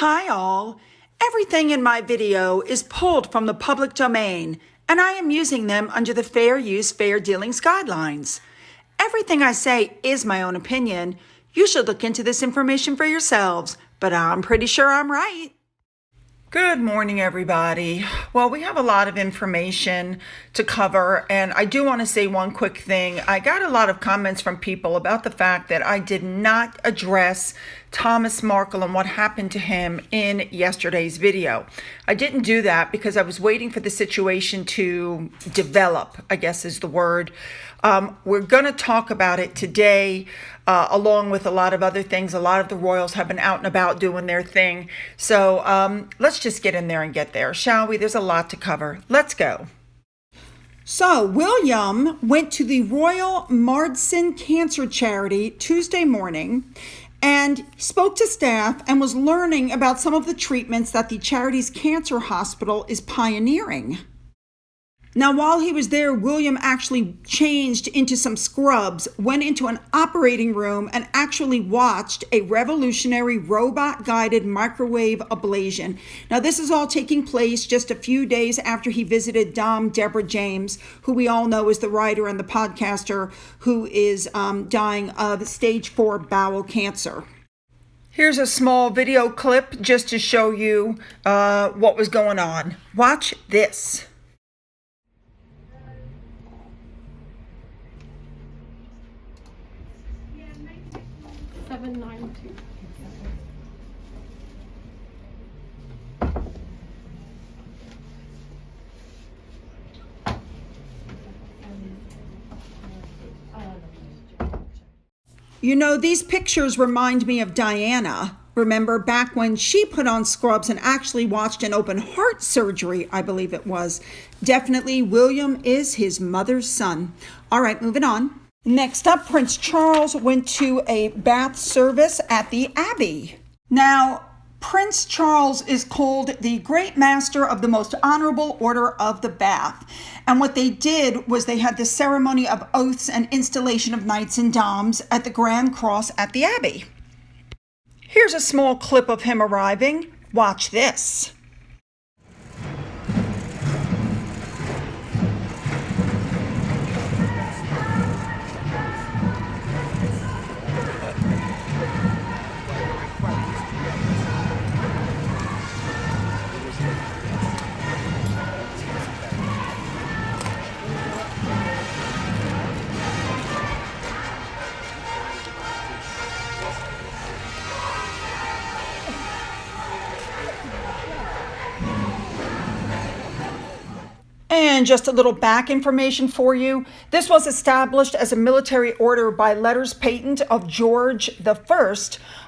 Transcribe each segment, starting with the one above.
Hi all! Everything in my video is pulled from the public domain, and I am using them under the Fair Use, Fair Dealings guidelines. Everything I say is my own opinion. You should look into this information for yourselves, but I'm pretty sure I'm right. Good morning, everybody. Well, we have a lot of information to cover, and I do want to say one quick thing. I got a lot of comments from people about the fact that I did not address Thomas Markle and what happened to him in yesterday's video. I didn't do that because I was waiting for the situation to develop, I guess is the word. We're going to talk about it today, along with a lot of other things. A lot of the royals have been out and about doing their thing. So let's just get in there and get there, shall we? There's a lot to cover. Let's go. So William went to the Royal Marsden Cancer Charity Tuesday morning and spoke to staff and was learning about some of the treatments that the charity's cancer hospital is pioneering. Now, while he was there, William actually changed into some scrubs, went into an operating room, and actually watched a revolutionary robot-guided microwave ablation. Now, this is all taking place just a few days after he visited Dom Deborah James, who we all know is the writer and the podcaster who is dying of stage 4 bowel cancer. Here's a small video clip just to show you what was going on. Watch this. 792. You know, these pictures remind me of Diana. Remember back when she put on scrubs and actually watched an open heart surgery, I believe it was. Definitely William is his mother's son. All right, moving on. Next up, Prince Charles went to a bath service at the Abbey. Now, Prince Charles is called the Great Master of the Most Honorable Order of the Bath. And what they did was they had the ceremony of oaths and installation of knights and doms at the Grand Cross at the Abbey. Here's a small clip of him arriving. Watch this. And just a little back information for you. This was established as a military order by letters patent of George I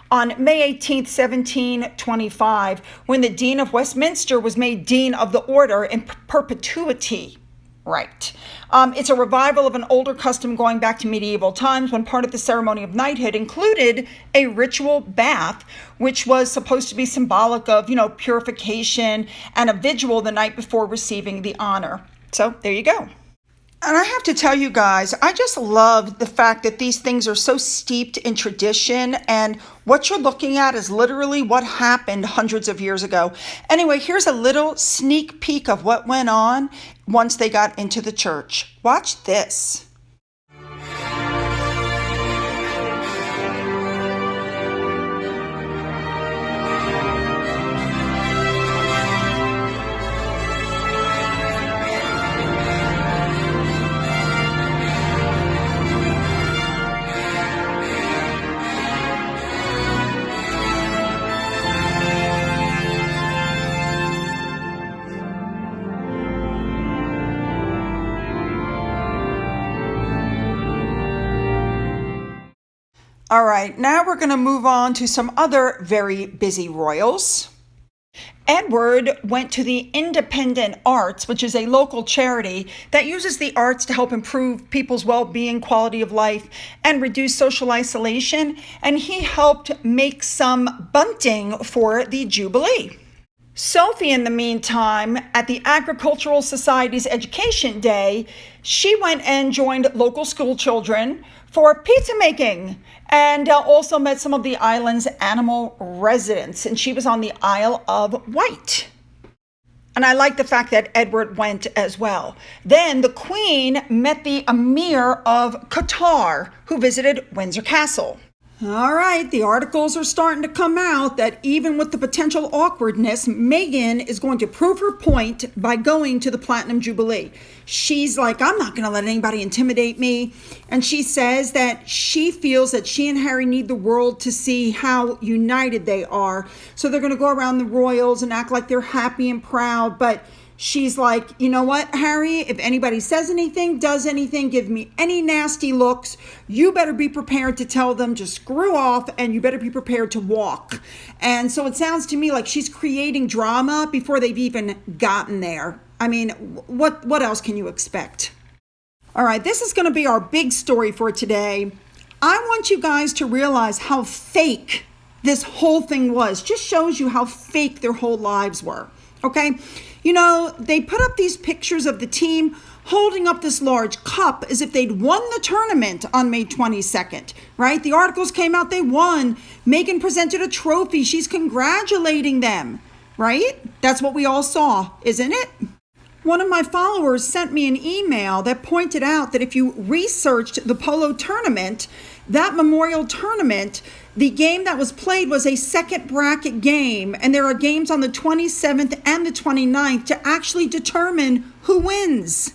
on May 18, 1725, when the Dean of Westminster was made Dean of the Order in perpetuity. Right. It's a revival of an older custom going back to medieval times when part of the ceremony of knighthood included a ritual bath, which was supposed to be symbolic of, purification and a vigil the night before receiving the honor. So there you go. And I have to tell you guys, I just love the fact that these things are so steeped in tradition, and what you're looking at is literally what happened hundreds of years ago. Anyway, here's a little sneak peek of what went on once they got into the church. Watch this. All right, now we're going to move on to some other very busy royals. Edward went to the Independent Arts, which is a local charity that uses the arts to help improve people's well-being, quality of life, and reduce social isolation. And he helped make some bunting for the Jubilee. Sophie, in the meantime, at the Agricultural Society's Education Day, she went and joined local school children for pizza making and also met some of the island's animal residents. And she was on the Isle of Wight. And I like the fact that Edward went as well. Then the Queen met the Emir of Qatar, who visited Windsor Castle. All right, the articles are starting to come out that even with the potential awkwardness, Meghan is going to prove her point by going to the Platinum Jubilee. She's like, I'm not going to let anybody intimidate me. And she says that she feels that she and Harry need the world to see how united they are. So they're going to go around the royals and act like they're happy and proud. But she's like, you know what, Harry, if anybody says anything, does anything, give me any nasty looks, you better be prepared to tell them to screw off, and you better be prepared to walk. And so it sounds to me like she's creating drama before they've even gotten there. I mean, what else can you expect? All right, this is going to be our big story for today. I want you guys to realize how fake this whole thing was. Just shows you how fake their whole lives were, okay? You know, they put up these pictures of the team holding up this large cup as if they'd won the tournament on May 22nd, right? The articles came out, they won. Meghan presented a trophy. She's congratulating them, right? That's what we all saw, isn't it? One of my followers sent me an email that pointed out that if you researched the Polo tournament, that memorial tournament, the game that was played was a second bracket game, and there are games on the 27th and the 29th to actually determine who wins.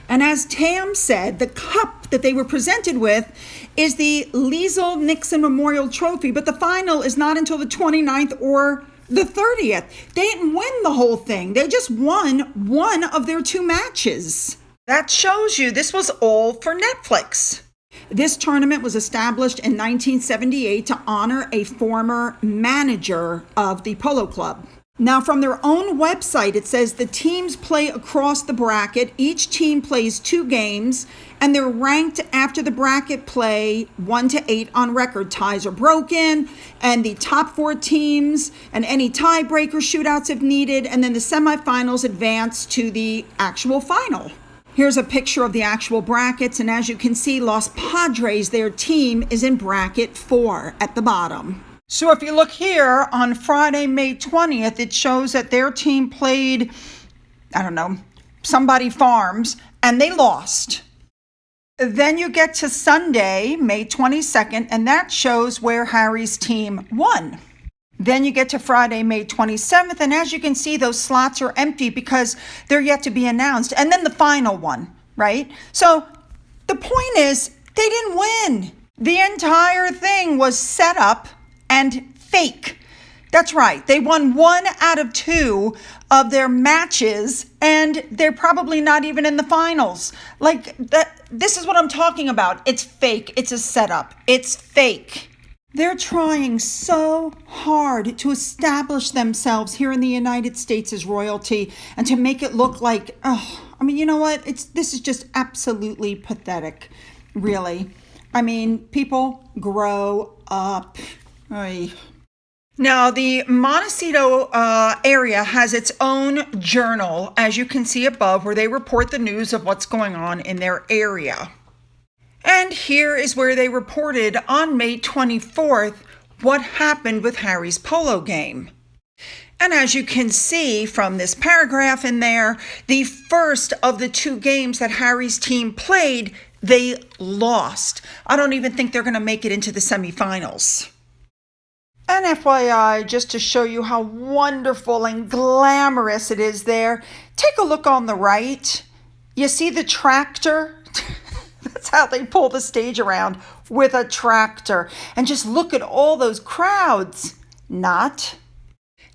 And as Tam said, the cup that they were presented with is the Liesl Nixon Memorial Trophy, but the final is not until the 29th or the 30th. They didn't win the whole thing. They just won one of their two matches. That shows you this was all for Netflix. This tournament was established in 1978 to honor a former manager of the Polo Club. Now, from their own website, it says the teams play across the bracket. Each team plays 2 games, and they're ranked after the bracket play 1 to 8 on record. Ties are broken, and the top 4 teams and any tiebreaker shootouts if needed, and then the semifinals advance to the actual final. Here's a picture of the actual brackets, and as you can see, Los Padres, their team, is in bracket 4 at the bottom. So if you look here on Friday, May 20th, it shows that their team played, somebody Farms, and they lost. Then you get to Sunday, May 22nd, and that shows where Harry's team won. Then you get to Friday, May 27th, and as you can see, those slots are empty because they're yet to be announced. And then the final one, right? So the point is, they didn't win. The entire thing was set up and fake. That's right. They won 1 out of 2 of their matches, and they're probably not even in the finals. Like that. This is what I'm talking about. It's fake. It's a setup. It's fake. They're trying so hard to establish themselves here in the United States as royalty and to make it look like, you know what? This is just absolutely pathetic, really. I mean, people grow up. Oy. Now, the Montecito area has its own journal, as you can see above, where they report the news of what's going on in their area. And here is where they reported on May 24th what happened with Harry's polo game. And as you can see from this paragraph in there, the first of the 2 games that Harry's team played, they lost. I don't even think they're going to make it into the semifinals. And FYI, just to show you how wonderful and glamorous it is there, take a look on the right. You see the tractor? That's how they pull the stage around, with a tractor. And just look at all those crowds. Not.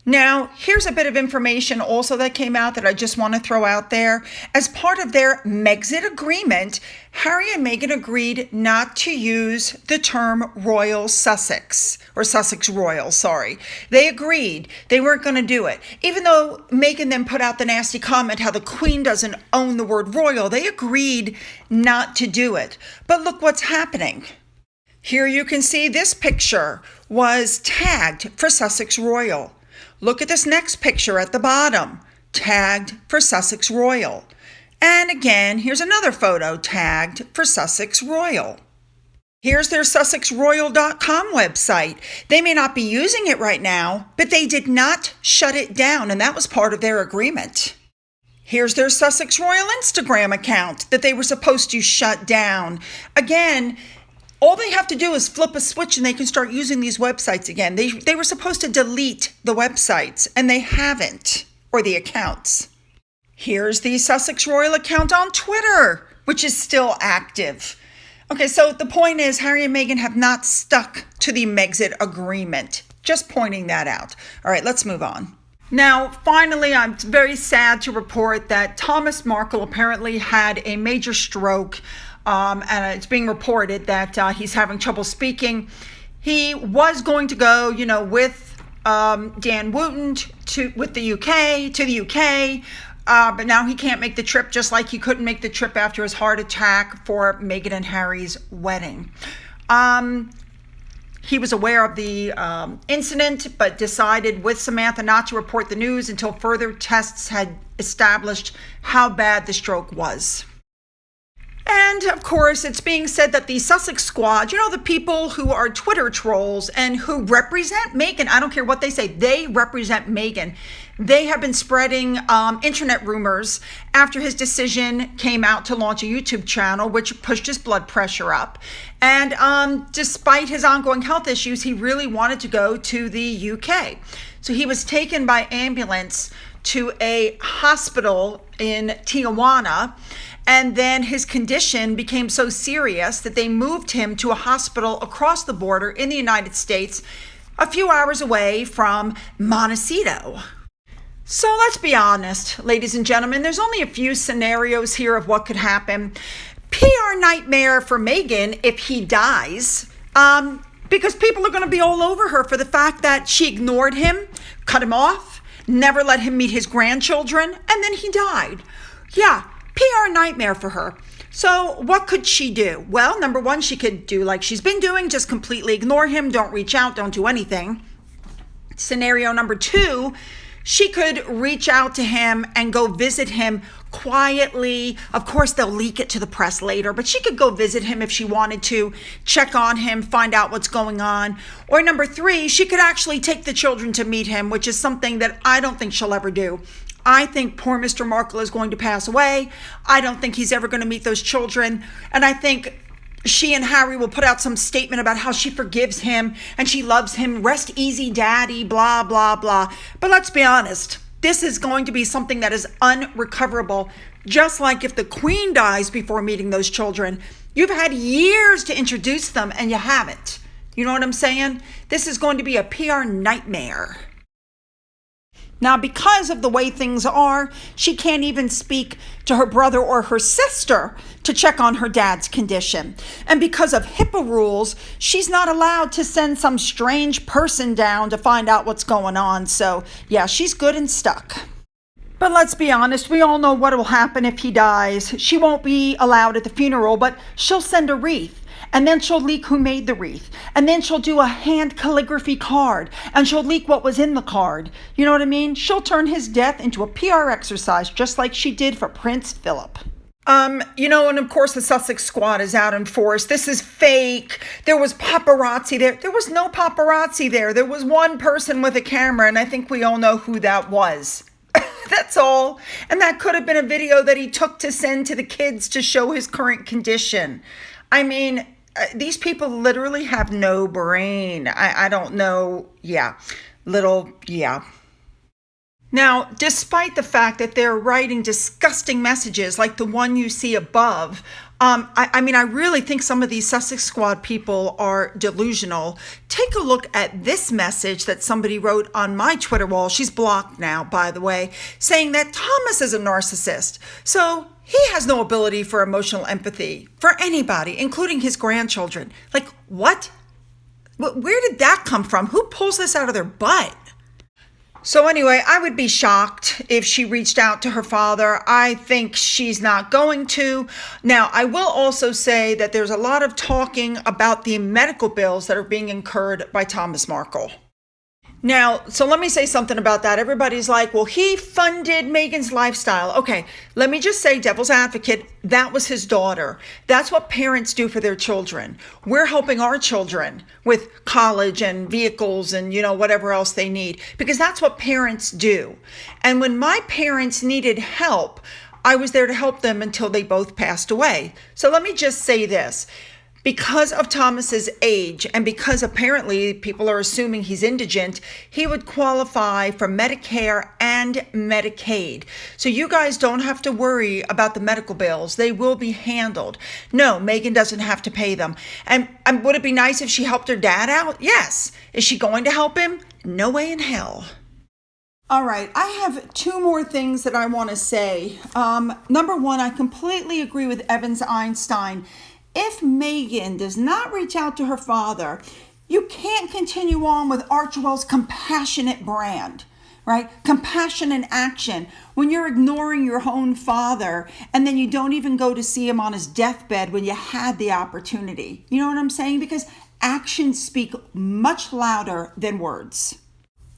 Now, here's a bit of information also that came out that I just want to throw out there. As part of their Megxit agreement, Harry and Meghan agreed not to use the term Royal Sussex, or Sussex Royal, sorry. They agreed they weren't going to do it. Even though Meghan then put out the nasty comment how the Queen doesn't own the word royal, they agreed not to do it. But look what's happening. Here you can see this picture was tagged for Sussex Royal. Look at this next picture at the bottom, tagged for Sussex Royal. And again, here's another photo tagged for Sussex Royal. Here's their SussexRoyal.com website. They may not be using it right now, but they did not shut it down, and that was part of their agreement. Here's their Sussex Royal Instagram account that they were supposed to shut down. Again, all they have to do is flip a switch and they can start using these websites again. They were supposed to delete the websites, and they haven't, or the accounts. Here's the Sussex Royal account on Twitter, which is still active. Okay, so the point is Harry and Meghan have not stuck to the Megxit agreement. Just pointing that out. All right, let's move on. Now, finally, I'm very sad to report that Thomas Markle apparently had a major stroke, and it's being reported that he's having trouble speaking. He was going to go, with Dan Wooten to the UK, but now he can't make the trip, just like he couldn't make the trip after his heart attack for Meghan and Harry's wedding. He was aware of the incident, but decided with Samantha not to report the news until further tests had established how bad the stroke was. And of course, it's being said that the Sussex squad, the people who are Twitter trolls and who represent Meghan, I don't care what they say, they represent Meghan. They have been spreading internet rumors after his decision came out to launch a YouTube channel, which pushed his blood pressure up. And despite his ongoing health issues, he really wanted to go to the UK. So he was taken by ambulance to a hospital in Tijuana. And then his condition became so serious that they moved him to a hospital across the border in the United States, a few hours away from Montecito. So let's be honest, ladies and gentlemen, there's only a few scenarios here of what could happen. PR nightmare for Meghan if he dies, because people are going to be all over her for the fact that she ignored him, cut him off, never let him meet his grandchildren, and then he died. Yeah. PR nightmare for her. So what could she do? Well, number one, she could do like she's been doing, just completely ignore him, don't reach out, don't do anything. Scenario number two, she could reach out to him and go visit him quietly. Of course, they'll leak it to the press later, but she could go visit him if she wanted to, check on him, find out what's going on. Or number three, she could actually take the children to meet him, which is something that I don't think she'll ever do. I think poor Mr. Markle is going to pass away. I don't think he's ever going to meet those children. And I think she and Harry will put out some statement about how she forgives him and she loves him. Rest easy, daddy, blah, blah, blah. But let's be honest. This is going to be something that is unrecoverable. Just like if the Queen dies before meeting those children, you've had years to introduce them and you haven't. You know what I'm saying? This is going to be a PR nightmare. Now, because of the way things are, she can't even speak to her brother or her sister to check on her dad's condition. And because of HIPAA rules, she's not allowed to send some strange person down to find out what's going on. So, yeah, she's good and stuck. But let's be honest, we all know what will happen if he dies. She won't be allowed at the funeral, but she'll send a wreath. And then she'll leak who made the wreath. And then she'll do a hand calligraphy card. And she'll leak what was in the card. You know what I mean? She'll turn his death into a PR exercise, just like she did for Prince Philip. And of course the Sussex squad is out in force. This is fake. There was paparazzi there. There was no paparazzi there. There was one person with a camera, and I think we all know who that was. That's all. And that could have been a video that he took to send to the kids to show his current condition. I mean, these people literally have no brain. I don't know. Yeah. Now, despite the fact that they're writing disgusting messages like the one you see above, I really think some of these Sussex Squad people are delusional. Take a look at this message that somebody wrote on my Twitter wall. She's blocked now, by the way, saying that Thomas is a narcissist. So he has no ability for emotional empathy for anybody, including his grandchildren. Like, what? Where did that come from? Who pulls this out of their butt? So anyway, I would be shocked if she reached out to her father. I think she's not going to. Now, I will also say that there's a lot of talking about the medical bills that are being incurred by Thomas Markle. Now, so let me say something about that. Everybody's like, well, he funded Meghan's lifestyle. Okay, let me just say, devil's advocate, that was his daughter. That's what parents do for their children. We're helping our children with college and vehicles and, whatever else they need, because that's what parents do. And when my parents needed help, I was there to help them until they both passed away. So let me just say this. Because of Thomas's age, and because apparently people are assuming he's indigent, he would qualify for Medicare and Medicaid. So you guys don't have to worry about the medical bills. They will be handled. No, Meghan doesn't have to pay them. And would it be nice if she helped her dad out? Yes. Is she going to help him? No way in hell. All right, I have two more things that I want to say. Number one, I completely agree with Evans Einstein. If Meghan does not reach out to her father, you can't continue on with Archewell's compassionate brand, right? Compassion in action. When you're ignoring your own father and then you don't even go to see him on his deathbed when you had the opportunity. You know what I'm saying? Because actions speak much louder than words.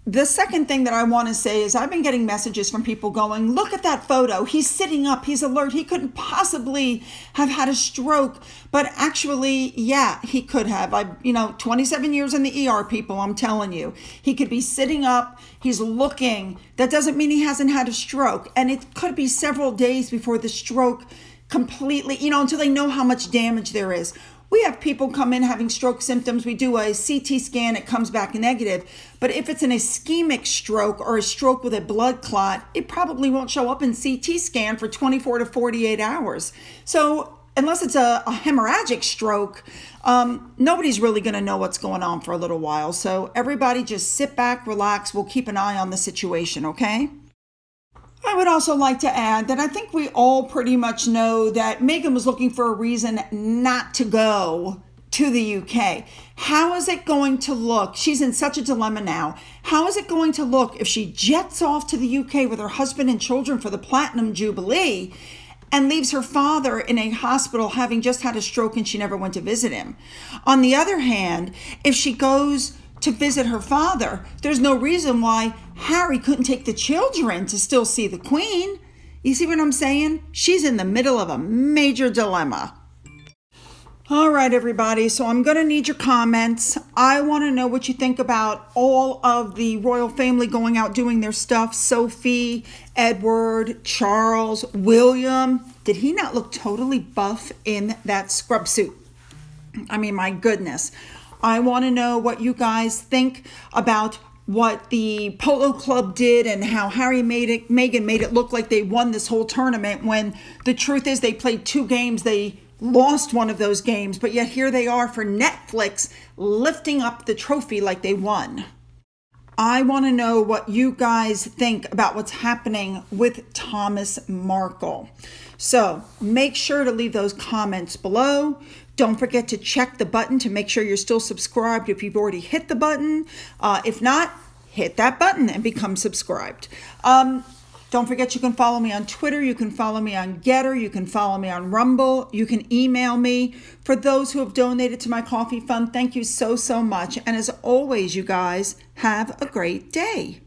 The second thing that I want to say is I've been getting messages from people going, look at that photo. He's sitting up. He's alert. He couldn't possibly have had a stroke. But actually, yeah, he could have. 27 years in the ER, people, I'm telling you. He could be sitting up. He's looking. That doesn't mean he hasn't had a stroke. And it could be several days before the stroke completely, until they know how much damage there is. We have people come in having stroke symptoms. We do a CT scan. It comes back negative. But if it's an ischemic stroke or a stroke with a blood clot, it probably won't show up in CT scan for 24 to 48 hours. So unless it's a hemorrhagic stroke, nobody's really going to know what's going on for a little while. So everybody just sit back, relax. We'll keep an eye on the situation, okay? I would also like to add that I think we all pretty much know that Meghan was looking for a reason not to go to the UK. How is it going to look? She's in such a dilemma now. How is it going to look if she jets off to the UK with her husband and children for the Platinum Jubilee and leaves her father in a hospital having just had a stroke and she never went to visit him? On the other hand, if she goes to visit her father, there's no reason why Harry couldn't take the children to still see the Queen. You see what I'm saying? She's in the middle of a major dilemma. All right, everybody. So I'm going to need your comments. I want to know what you think about all of the royal family going out doing their stuff. Sophie, Edward, Charles, William. Did he not look totally buff in that scrub suit? I mean, my goodness. I want to know what you guys think about what the Polo Club did and how Meghan made it look like they won this whole tournament when the truth is they played 2 games. They lost one of those games, but yet here they are for Netflix lifting up the trophy like they won. I want to know what you guys think about what's happening with Thomas Markle. So make sure to leave those comments below. Don't forget to check the button to make sure you're still subscribed if you've already hit the button. If not, hit that button and become subscribed. Don't forget you can follow me on Twitter. You can follow me on Getter. You can follow me on Rumble. You can email me. For those who have donated to my coffee fund, thank you so, so much. And as always, you guys, have a great day.